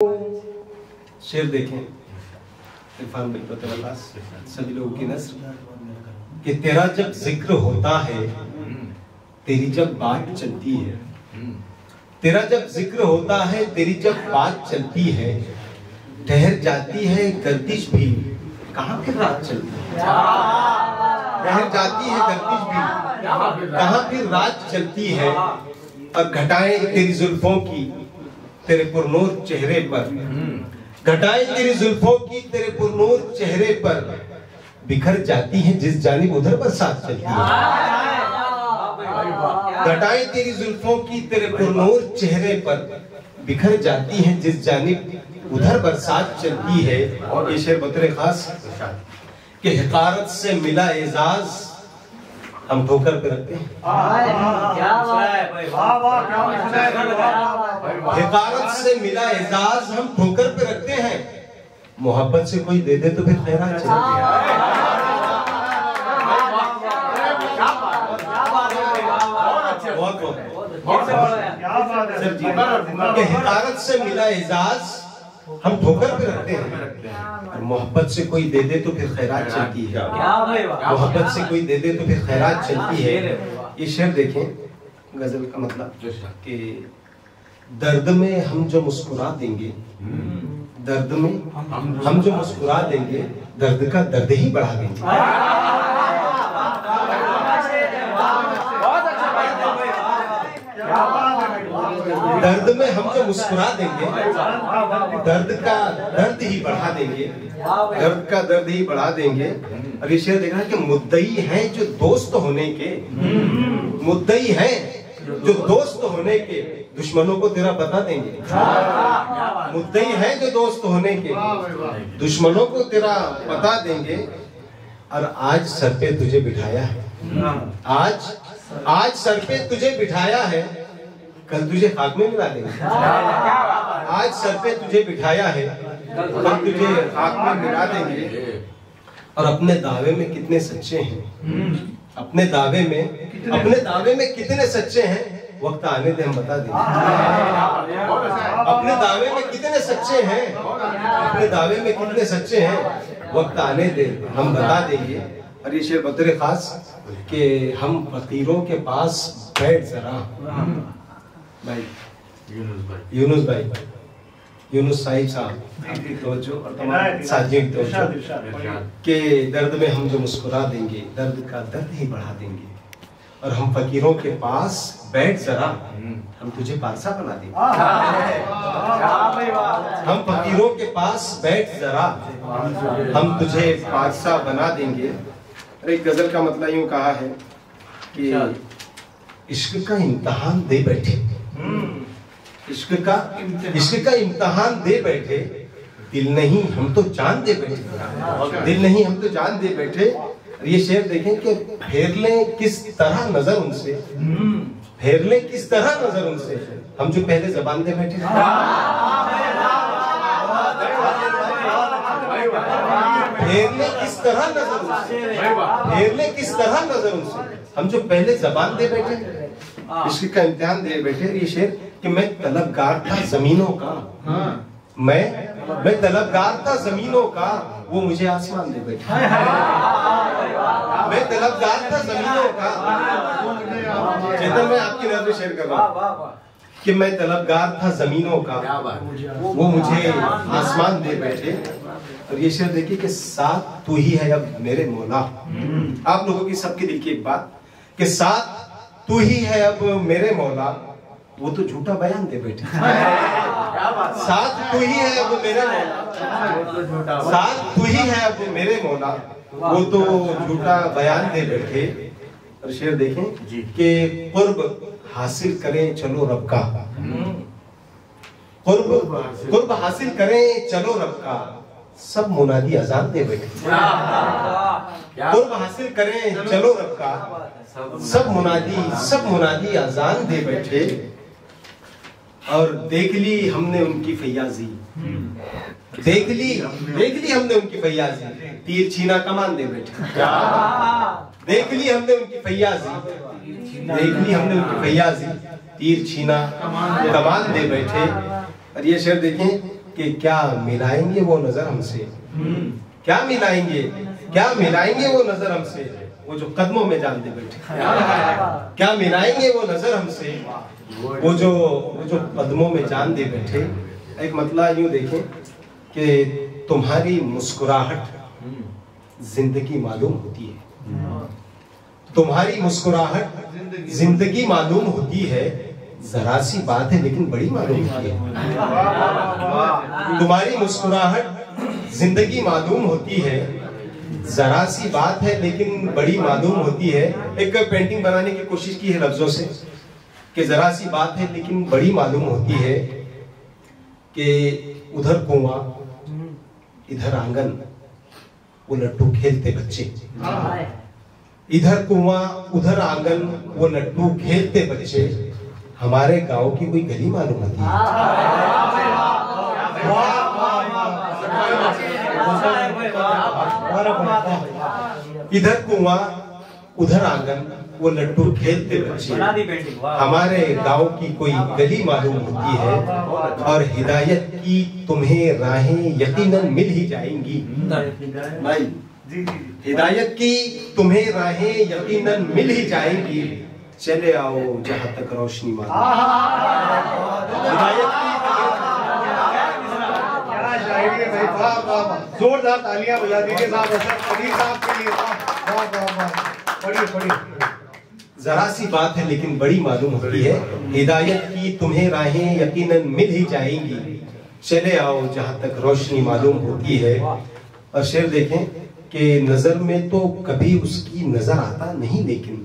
शेर देखें इरफान बिन बतवास सभी लोगों की नस्र कि तेरा जब जिक्र होता है तेरी जब बात चलती है, तेरा जब जिक्र होता है तेरी जब बात चलती है, ठहर जाती है गर्दिश भी कहाँ फिर रात चलती है, ठहर जाती है गर्दिश भी कहाँ फिर रात चलती है। और घटाएं तेरी जुल्फों की तेरे पुरनूर चेहरे पर, घटाएं तेरी जुल्फों की तेरे पुरनूर चेहरे पर, बिखर जाती है जिस जानिब उधर बरसात चलती है। घटाएं तेरी जुल्फों की तेरे पुरनूर चेहरे पर, बिखर जाती है जिस जानिब उधर बरसात चलती है। और ये शेर बतौर खास कि हिकारत से मिला एजाज हम ठोकर पे रखते हैं, हिकारत से मिला एजाज हम ठोकर पे रखते हैं, मोहब्बत से कोई दे दे तो फिर खैरात चलती है। हिकारत से मिला एजाज हम ठोकर पे रखते हैं, और मोहब्बत से कोई दे दे तो फिर खैरात चलती है, मोहब्बत से कोई दे दे तो फिर खैरात चलती है। ये शेर देखें गजल का मतलब कि दर्द में हम जो मुस्कुरा देंगे, दर्द में हम जो मुस्कुरा देंगे दर्द का दर्द ही बढ़ा देंगे। दर्द में हम जो मुस्कुरा देंगे दर्द का दर्द ही बढ़ा देंगे, दर्द का दर्द ही बढ़ा देंगे। और ये शेर देखना कि मुद्दई हैं जो दोस्त होने के, मुद्दई हैं जो दोस्त होने के, दुश्मनों को तेरा बता देंगे। मुद्दई हैं जो दोस्त होने के, दुश्मनों को तेरा बता देंगे। और आज सर पे तुझे बिठाया है, आज सर पे तुझे बिठाया है, कल तुझे खाक में मिला देंगे। आज सर पे तुझे बिठाया है, कल तुझे खाक में मिला देंगे। और अपने दावे में कितने सच्चे हैं, अपने दावे में कितने सच्चे हैं, वक्त आने दे हम बता देंगे। अपने दावे में कितने सच्चे हैं, अपने दावे में कितने सच्चे हैं, वक्त आने दे हम बता देंगे। और ये शेर बतौर खास कि हम फकीरों के पास बैठ जरा भाई यूनुस साहिब साहब आपकी तवज्जो और तमाम साथियों की तवज्जो के दर्द में हम जो मुस्कुरा देंगे दर्द का दर्द ही बढ़ा देंगे। और हम फकीरों के पास बैठ जरा हम तुझे पारसा बना देंगे। हम फकीरों के पास बैठ जरा हम तुझे पारसा बना देंगे। और एक गजल का मतलब यूं कहा है कि इश्क का इम्तिहान दे बैठे, इश्क का इम्तिहान दे बैठे, दिल नहीं हम तो जान दे बैठे, दिल नहीं हम तो जान दे बैठे। ये शेर देखें कि फेर लें किस तरह नजर उनसे, फेर लें किस तरह नजर उनसे, हम जो पहले जबान दे बैठे। फेर लें किस तरह नजर उनसे, फेर लें किस तरह नजर उनसे, हम जो पहले जबान दे बैठे, इश्क का इम्तिहान दे बैठे। ये शेर कि मैं तलबगार था जमीनों का, मैं तलबगार था जमीनों का, वो मुझे आसमान दे बैठे। मैं तलबगार था जमीनों का, चेतन मैं आपकी नजर शेयर कर रहा हूँ कि मैं तलबगार था जमीनों का, वो मुझे आसमान दे बैठे। और ये शेर देखिए कि साथ तू ही है अब मेरे मौला। आप लोगों की सबकी दिल की एक बात कि साथ तू ही है अब मेरे मौला, वो तो झूठा बयान दे बैठे। साथ तू ही है अब मेरे मौला, साथ तू ही है अब मेरे मौला, वो तो झूठा बयान दे बैठे। और शेर देखें कि कुर्ब हासिल करें चलो रब का, कुर्ब हासिल करें चलो रब का, सब मुनादी अजान दे बैठे। कुर्ब हासिल करें चलो रब का, सब मुनादी अजान दे बैठे। और देख ली हमने उनकी फैयाजी, देख ली हमने उनकी फैयाजी, तीर छीना कमान दे बैठे। देख ली हमने उनकी फैयाजी, देख ली हमने उनकी फैयाजी, तीर छीना कमान दे बैठे। और ये शेर देखें कि क्या मिलाएंगे वो नजर हमसे, क्या मिलाएंगे, क्या मिलाएंगे वो नजर हमसे, वो जो कदमों में जान दे बैठे, क्या मिलाएंगे वो नजर हमसे, वो जो कदमों में जान दे बैठे। एक मतलब यूं देखें कि तुम्हारी मुस्कुराहट जिंदगी मालूम होती है, तुम्हारी मुस्कुराहट जिंदगी मालूम होती है, जरा सी बात है लेकिन बड़ी मालूम होती है। तुम्हारी मुस्कुराहट जिंदगी मालूम होती है, जरा सी बात है लेकिन बड़ी मालूम होती है। एक पेंटिंग बनाने की कोशिश की है लफ्जों से कि जरा सी बात है लेकिन बड़ी मालूम होती है, कि उधर कुआं इधर आंगन, वो लट्टू खेलते बच्चे, इधर कुआं उधर आंगन, वो लट्टू खेलते बच्चे, हमारे गांव की कोई गली मालूम होती है। इधर कुआं उधर आंगन, वो लट्टू खेलते बच्चे, हमारे गांव की कोई गली मालूम होती है, और हिदायत की तुम्हें राहें यकीनन मिल ही जाएंगी। भाई हिदायत की तुम्हें राहें यकीनन मिल ही जाएंगी, चले आओ जहां तक रोशनी मालूम। हिदायत की जोरदार तालियां बजा दीजिए साहब के लिए। जरा सी बात है लेकिन बड़ी मालूम होती है, हिदायत की तुम्हें राहें यकीनन मिल ही जाएंगी, चले आओ जहां तक रोशनी मालूम होती है। और शेर देखें कि नजर में तो कभी उसकी नजर आता नहीं, लेकिन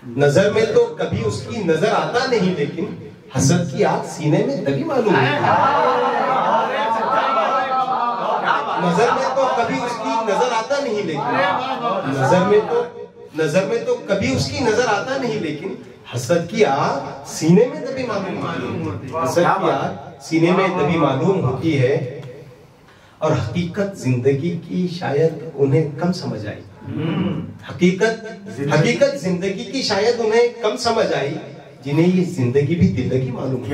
नजर में तो कभी उसकी नजर आता नहीं, लेकिन हसद की आग सीने में दबी मालूम होती है। नजर में तो कभी उसकी नजर आता नहीं, लेकिन नजर में तो कभी उसकी नजर आता नहीं, लेकिन हसद की आग सीने में दबी मालूम होती है। हसद की आग सीने में दबी मालूम होती है, और हकीकत जिंदगी की शायद उन्हें कम समझ आई। हकीकत जिंदगी की शायद उन्हें कम समझ आई, जिन्हें ये जिंदगी भी दिल की मालूम है।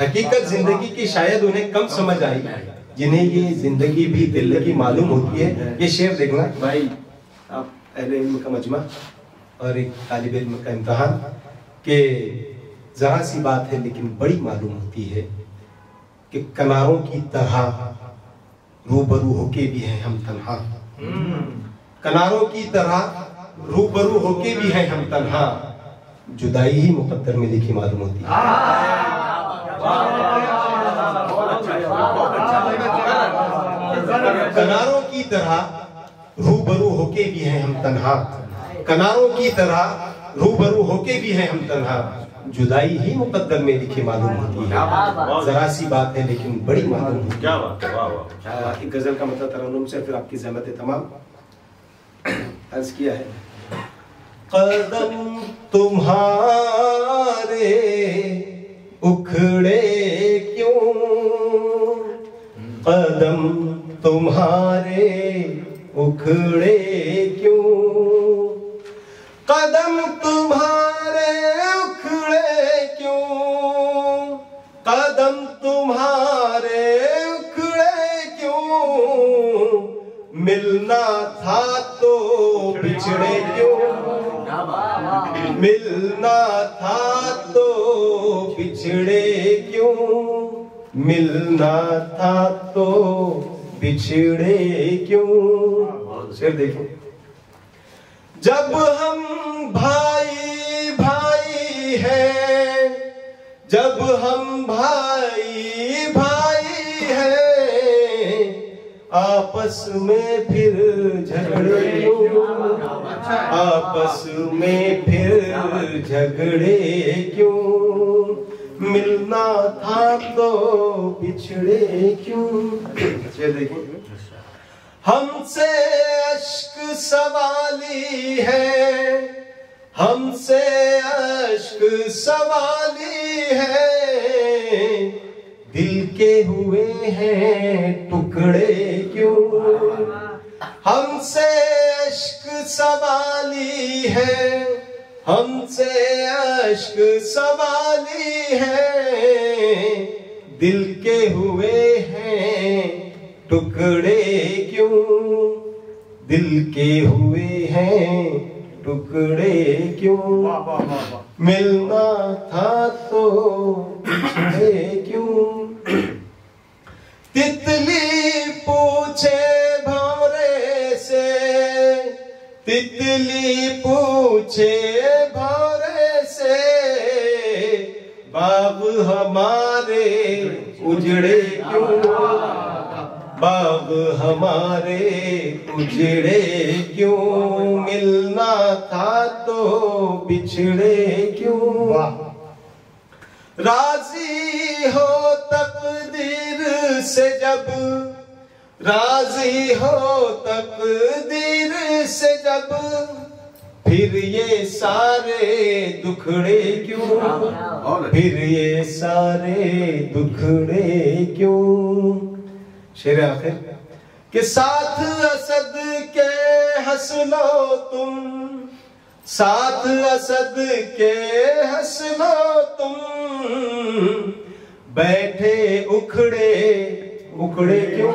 हकीकत जिंदगी की शायद उन्हें कम समझ आई, जिन्हें ये जिंदगी भी दिल की मालूम होती है। ये शेर देखना भाई, आप अहले इल्म का मजमा और एक तालिब इल्म का इम्तिहान, कि जरा सी बात है लेकिन बड़ी मालूम होती है, कि किनारों की तरह रूबरू होके भी हैं हम तन्हा, किनारों की तरह रूबरू होके भी हैं हम तन्हा, जुदाई ही मुकद्दर में लिखी मालूम होती है। किनारों की तरह रूबरू होके भी हैं हम तन्हा, किनारों की तरह रूबरू होके भी हैं हम तन्हा, जुदाई ही मुकद्दर में लिखी मालूम होती है। जरा सी बात है लेकिन बड़ी मालूम होती है। क्या बात है, वाह वाह। एक गजल का मतलब तरन्नुम से फिर आपकी ज़हमत तमाम अर्ज किया है। कदम तुम्हारे उखड़े क्यों, कदम तुम्हारे उखड़े क्यों, कदम तुम्हारे उखड़े क्यों, कदम तुम्हारे उखड़े क्यों, मिलना था तो बिछड़े क्यों, मिलना था तो बिछड़े क्यों, मिलना था तो बिछड़े क्यों। शेर देखो, जब हम भाई भाई हैं, जब हम भाई भाई हैं, आपस में फिर झगड़े क्यों, आपस में फिर झगड़े क्यों, मिलना था तो बिछड़े क्यों। ये देखिए, हमसे अश्क सवाली है, हमसे अश्क सवाली है, दिल के हुए हैं टुकड़े क्यों, हमसे अश्क सवाली है, हमसे अश्क सवाली है, दिल के हुए हैं टुकड़े क्यों, दिल के हुए हैं टुकड़े क्यों, मिलना था तो बिछड़े क्यों। तितली पूछे भौरे से, तितली पूछे भौरे से, बाग हमारे उजड़े क्यों, बाग हमारे उजड़े क्यों, मिलना था तो बिछड़े क्यों। राजी हो तकदीर से जब, राजी हो तकदीर से जब, फिर ये सारे दुखड़े क्यों, फिर ये सारे दुखड़े क्यों। शेर आखिर के साथ असद के हंस लो तुम, साथ असद के हंस लो तुम, बैठे उखड़े उखड़े क्यों।